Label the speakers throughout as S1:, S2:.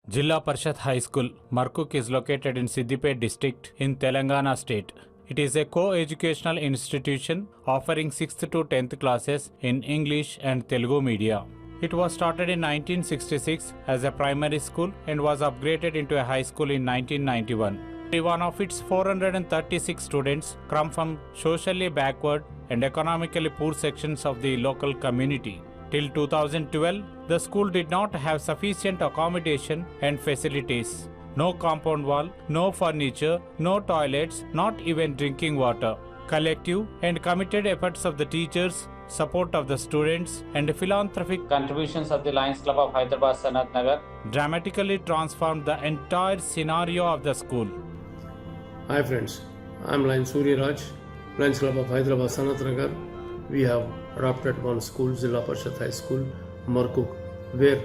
S1: Jilla Parishad High School, Markuk is located in Siddipet district in Telangana state. It is a co-educational institution offering 6th to 10th classes in English and Telugu media. It was started in 1966 as a primary school and was upgraded into a high school in 1991. One of its 436 students come from socially backward and economically poor sections of the local community. Till 2012, the school did not have sufficient accommodation and facilities. No compound wall, no furniture, no toilets, not even drinking water. Collective and committed efforts of the teachers, support of the students, and philanthropic contributions of the Lions Club of Hyderabad Sanat Nagar dramatically transformed the entire scenario of the school.
S2: Hi friends, I am Lion Surya Raj, Lions Club of Hyderabad Sanat Nagar. We have adopted one school, Jilla Parishad High School, Markuk, where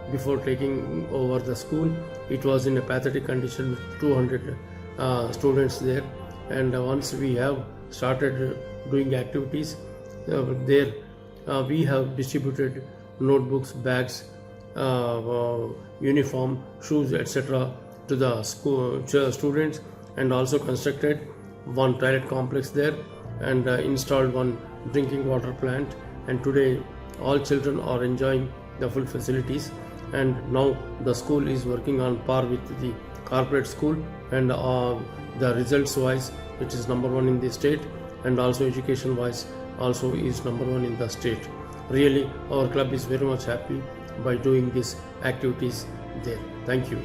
S2: before taking over the school, it was in a pathetic condition with 200 students there. And once we have started doing activities there, we have distributed notebooks, bags, uniform, shoes, etc. to the school students, and also constructed one toilet complex there and installed one drinking water plant. And today all children are enjoying the full facilities, and now the school is working on par with the corporate school, and the results wise it is number one in the state, and also education wise also is number one in the state. Really, our club is very much happy by doing these activities there. Thank you.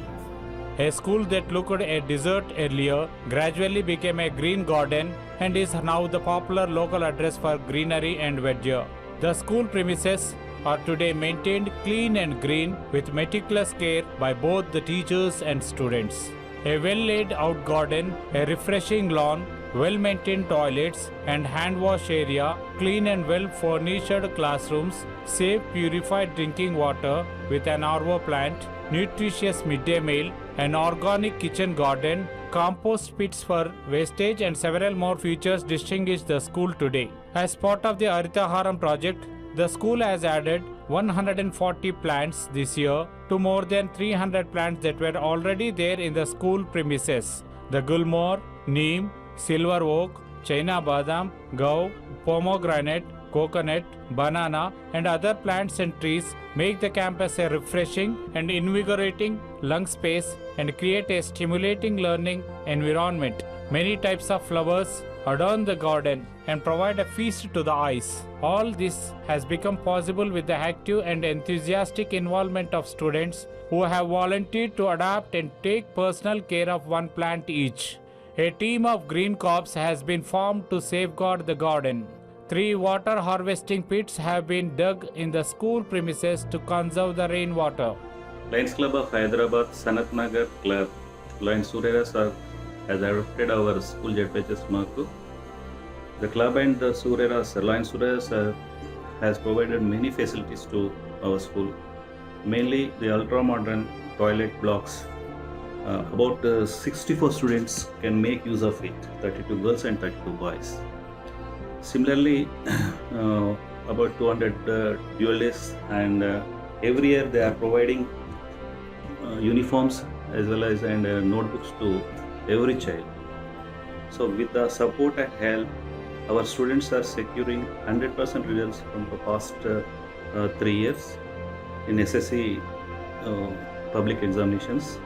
S1: A school that looked a desert earlier gradually became a green garden and is now the popular local address for greenery and verdure. The school premises are today maintained clean and green with meticulous care by both the teachers and students. A well-laid out garden, a refreshing lawn, well-maintained toilets and hand wash area, clean and well-furnished classrooms, safe purified drinking water with an RO plant, nutritious midday meal, an organic kitchen garden, compost pits for wastage and several more features distinguish the school today. As part of the Haritaharam project, the school has added 140 plants this year to more than 300 plants that were already there in the school premises. The Gulmohar, Neem, Silver Oak, China Badam, Gau, Pomegranate, coconut, banana and other plants and trees make the campus a refreshing and invigorating lung space and create a stimulating learning environment. Many types of flowers adorn the garden and provide a feast to the eyes. All this has become possible with the active and enthusiastic involvement of students who have volunteered to adapt and take personal care of one plant each. A team of Green Corps has been formed to safeguard the garden. 3 water harvesting pits have been dug in the school premises to conserve the rainwater.
S3: Lions Club of Hyderabad Sanat Nagar Club, Lions Surya sir has adopted our school JPHS Markuk. The club and the Lions Surya sir has provided many facilities to our school, mainly the ultra-modern toilet blocks. About 64 students can make use of it, 32 girls and 32 boys. Similarly, about 200 dual desks, and every year they are providing uniforms as well as notebooks to every child. So with the support and help, our students are securing 100% results from the past 3 years in SSC public examinations.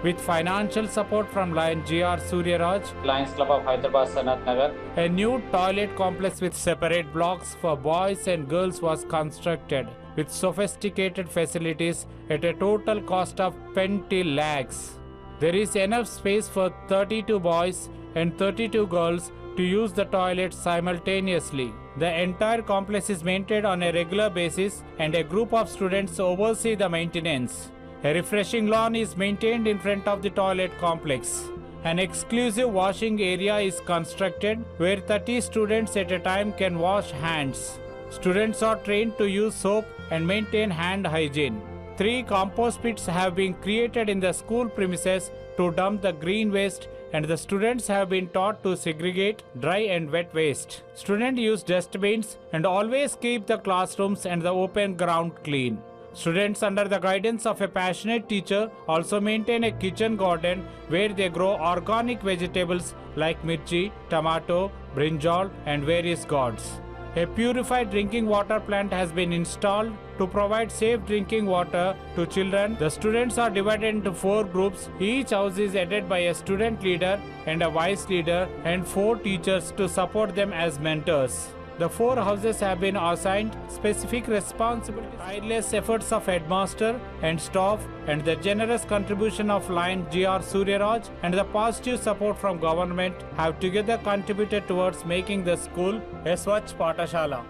S1: With financial support from Lion G.R. Surya Raj, Lions Club of Hyderabad Sanat Nagar, a new toilet complex with separate blocks for boys and girls was constructed with sophisticated facilities at a total cost of 20 lakhs. There is enough space for 32 boys and 32 girls to use the toilet simultaneously. The entire complex is maintained on a regular basis and a group of students oversee the maintenance. A refreshing lawn is maintained in front of the toilet complex. An exclusive washing area is constructed where 30 students at a time can wash hands. Students are trained to use soap and maintain hand hygiene. 3 compost pits have been created in the school premises to dump the green waste, and the students have been taught to segregate dry and wet waste. Students use dustbins and always keep the classrooms and the open ground clean. Students, under the guidance of a passionate teacher, also maintain a kitchen garden where they grow organic vegetables like mirchi, tomato, brinjal, and various gourds. A purified drinking water plant has been installed to provide safe drinking water to children. The students are divided into 4 groups. Each house is headed by a student leader and a vice leader and 4 teachers to support them as mentors. The 4 houses have been assigned specific responsibilities. Tireless efforts of headmaster and staff and the generous contribution of Lion G.R. Suryaraj and the positive support from government have together contributed towards making the school a Swachh Pathashala.